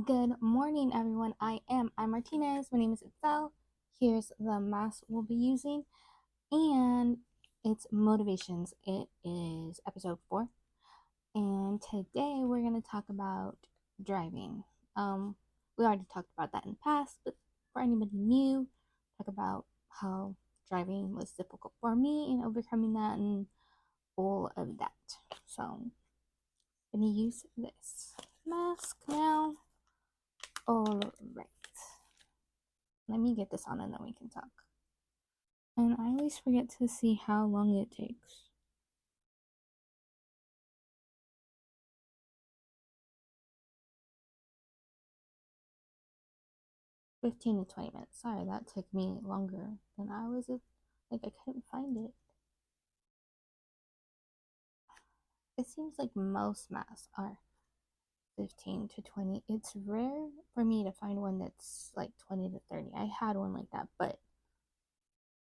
Good morning, everyone. I'm Martinez. My name is Itzell. Here's the mask we'll be using, and it's motivations. It is episode 4, and today we're gonna talk about driving. We already talked about that in the past, but for anybody new, talk about how driving was difficult for me and overcoming that and all of that. So, I'm gonna use this mask now. All right. Let me get this on and then we can talk. And I always forget to see how long it takes. $15 to 20 minutes. Sorry, that took me longer than I was. Like, I couldn't find it. It seems like most masks are 15 to 20. It's rare for me to find one that's like 20 to 30. I had one like that, but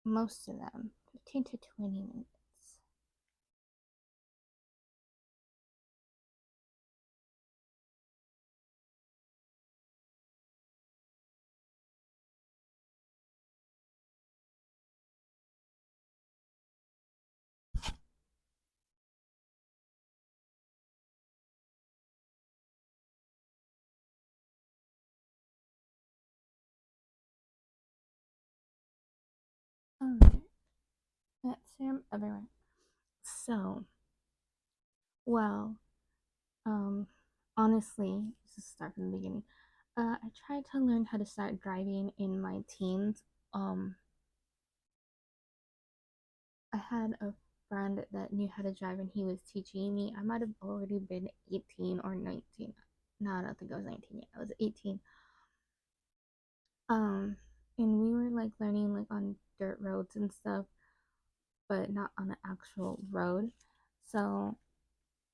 most of them, 15 to 20 minutes. Alright, that's Sam everywhere. So, well, Um, honestly, just start from the beginning. I tried to learn how to start driving in my teens. Um, I had a friend that knew how to drive and he was teaching me. I might have already been 18 or 19. No, I don't think I was 19 yet. I was 18. Um, and we were like learning like on dirt roads and stuff, but not on an actual road. So,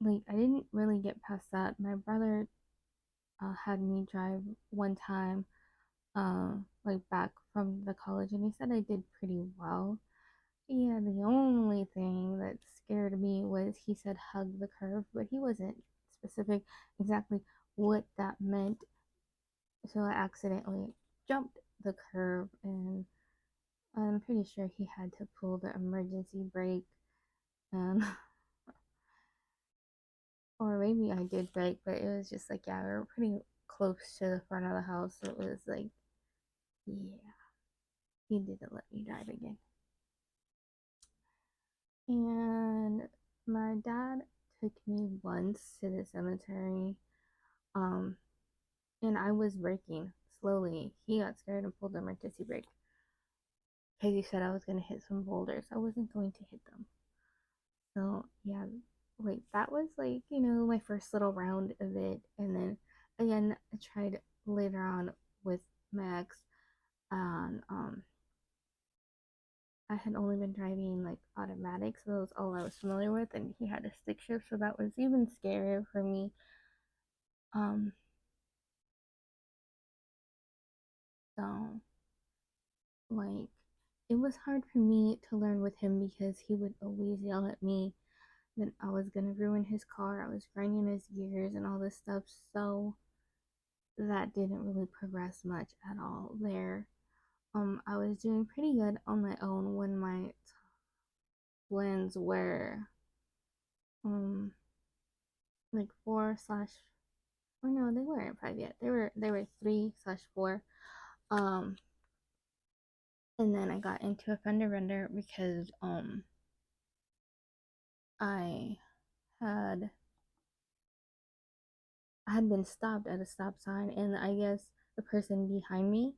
like, I didn't really get past that. My brother had me drive one time like back from the college, and he said I did pretty well. Yeah, the only thing that scared me was he said hug the curve, but he wasn't specific exactly what that meant. So I accidentally jumped the curve, and I'm pretty sure he had to pull the emergency brake, and or maybe I did brake, but it was just like, yeah, we were pretty close to the front of the house. So it was like, yeah, he didn't let me drive again. And my dad took me once to the cemetery, um, and I was braking slowly. He got scared and pulled the emergency brake because he said I was going to hit some boulders. I wasn't going to hit them. So, yeah, like that was like, my first little round of it. And then again, I tried later on with Max, and I had only been driving like automatic, so that was all I was familiar with, and he had a stick shift, so that was even scarier for me. Um, so like it was hard for me to learn with him because he would always yell at me that I was gonna ruin his car, I was grinding his gears and all this stuff, so that didn't really progress much at all there. I was doing pretty good on my own when my twins were um like 4 slash, oh no, they weren't 5 yet. They were 3/4. Um, and then I got into a fender bender because I had I had been stopped at a stop sign, and I guess the person behind me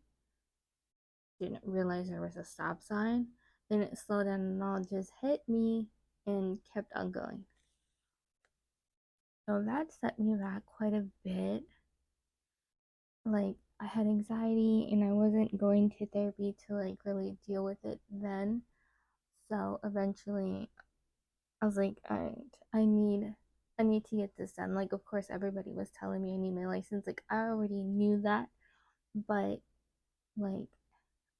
didn't realize there was a stop sign. Then it slowed down and all just hit me and kept on going. So that set me back quite a bit. Like, I had anxiety and I wasn't going to therapy to like really deal with it then. So eventually I was like, all right, I need to get this done. Like, of course everybody was telling me I need my license. Like, I already knew that, but like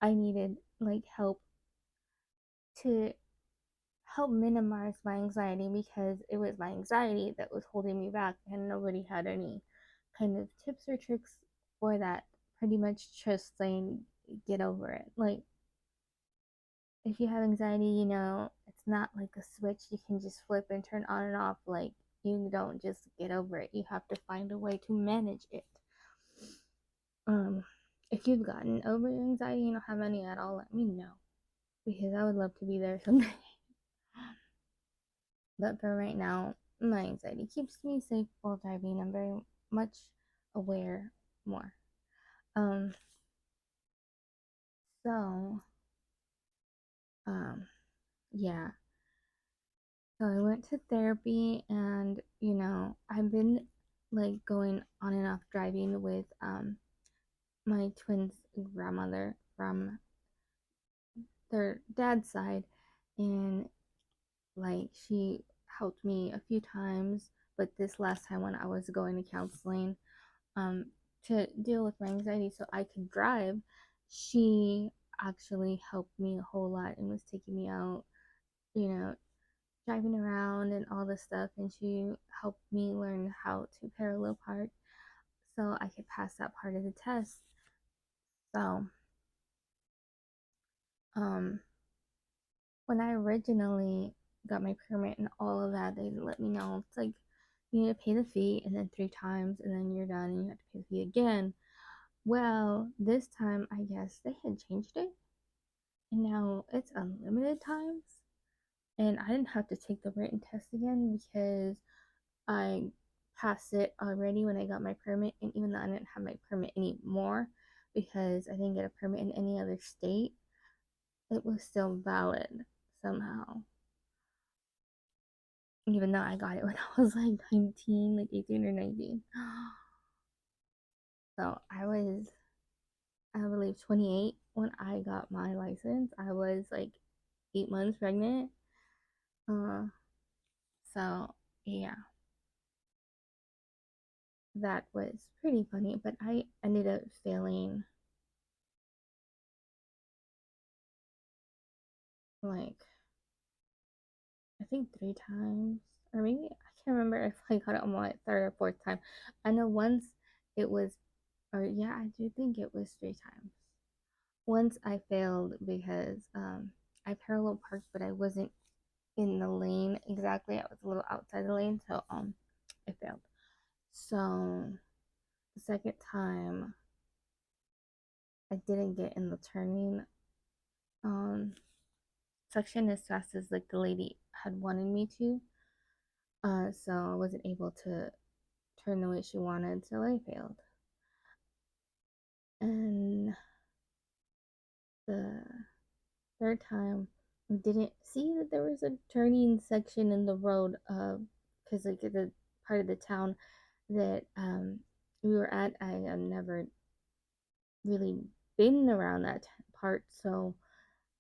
I needed like help to help minimize my anxiety because it was my anxiety that was holding me back, and nobody had any kind of tips or tricks for that, pretty much just saying get over it. Like, if you have anxiety, it's not like a switch you can just flip and turn on and off. Like, you don't just get over it. You have to find a way to manage it. Um, if you've gotten over your anxiety and don't have any at all, let me know, because I would love to be there someday. But for right now, my anxiety keeps me safe while driving. I'm very much aware more. Um, so, um, yeah. So I went to therapy, and I've been like going on and off driving with my twins' grandmother from their dad's side, and like she helped me a few times, but this last time when I was going to counseling um to deal with my anxiety so I could drive, she actually helped me a whole lot and was taking me out, you know, driving around and all this stuff, and she helped me learn how to parallel park so I could pass that part of the test. So, um, when I originally got my permit and all of that, they let me know it's like you need to pay the fee and then 3 times and then you're done and you have to pay the fee again. Well, this time I guess they had changed it and now it's unlimited times. And I didn't have to take the written test again because I passed it already when I got my permit. And even though I didn't have my permit anymore because I didn't get a permit in any other state, it was still valid somehow. Even though I got it when I was like 19, like 18 or 19. So I believe, 28 when I got my license. I was like 8 months pregnant. Uh, so yeah, that was pretty funny. But I ended up failing like I think 3 times, or maybe I can't remember if I got it on my third or fourth time. I know once it was, or yeah, I do think it was 3 times. Once I failed because I parallel parked, but I wasn't in the lane exactly. I was a little outside the lane, so I failed. So the second time, I didn't get in the turning um section as fast as like the lady had wanted me to. So I wasn't able to turn the way she wanted, so I failed. And the third time, I didn't see that there was a turning section in the road, because like the part of the town that we were at, I have never really been around that part, so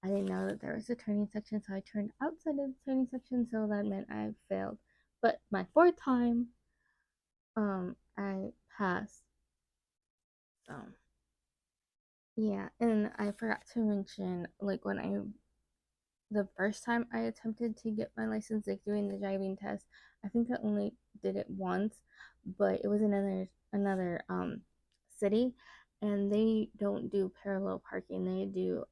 I didn't know that there was a turning section. So I turned outside of the turning section, so that meant I failed. But my fourth time, I passed. So yeah, and I forgot to mention, like the first time I attempted to get my license, like doing the driving test, I think I only did it once, but it was in another city, and they don't do parallel parking. They do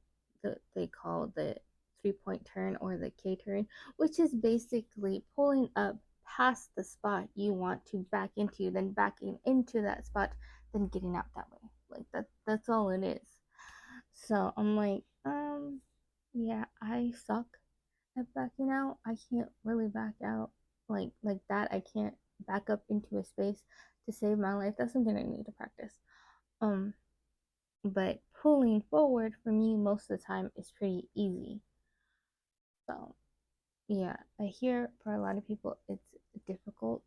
they call the 3 point turn or the K turn, which is basically pulling up past the spot you want to back into, then backing into that spot, then getting out that way. Like that's all it is. So I'm like, yeah, I suck at backing out. I can't really back out like that. I can't back up into a space to save my life. That's something I need to practice. Um, but pulling forward for me most of the time is pretty easy. So yeah, I hear for a lot of people it's difficult.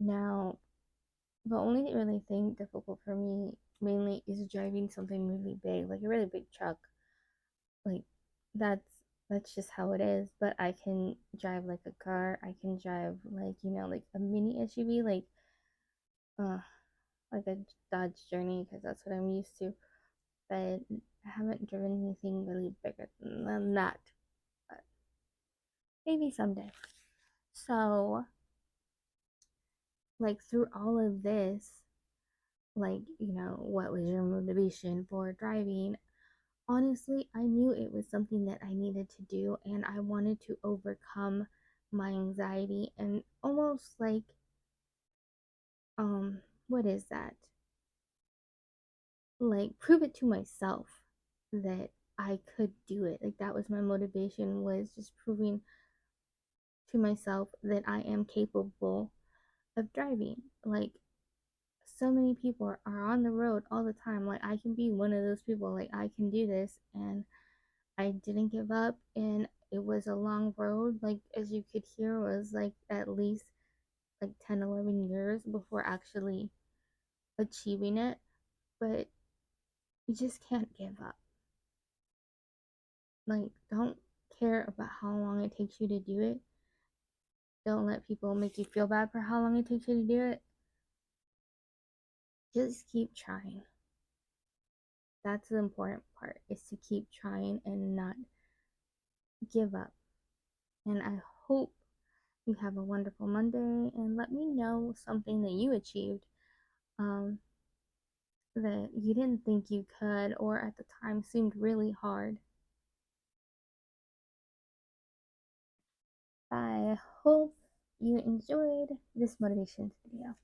Now, the only really thing difficult for me mainly is driving something really big, like a really big truck. Like that's that's just how it is. But I can drive like a car. I can drive like like a mini SUV, uh like a Dodge Journey, because that's what I'm used to. But I haven't driven anything really bigger than that. But maybe someday. So like through all of this, like, what was your motivation for driving? Honestly, I knew it was something that I needed to do, and I wanted to overcome my anxiety and almost like, what is that? Like, prove it to myself that I could do it. Like, that was my motivation, was just proving to myself that I am capable of driving. Like, so many people are on the road all the time. Like, I can be one of those people. Like, I can do this. And I didn't give up. And it was a long road. Like, as you could hear, it was like at least like 10, 11 years before actually achieving it. But you just can't give up. Like, don't care about how long it takes you to do it. Don't let people make you feel bad for how long it takes you to do it. Just keep trying. That's the important part, is to keep trying and not give up. And I hope you have a wonderful Monday, and let me know something that you achieved, um, that you didn't think you could, or at the time seemed really hard. I hope you enjoyed this motivation video.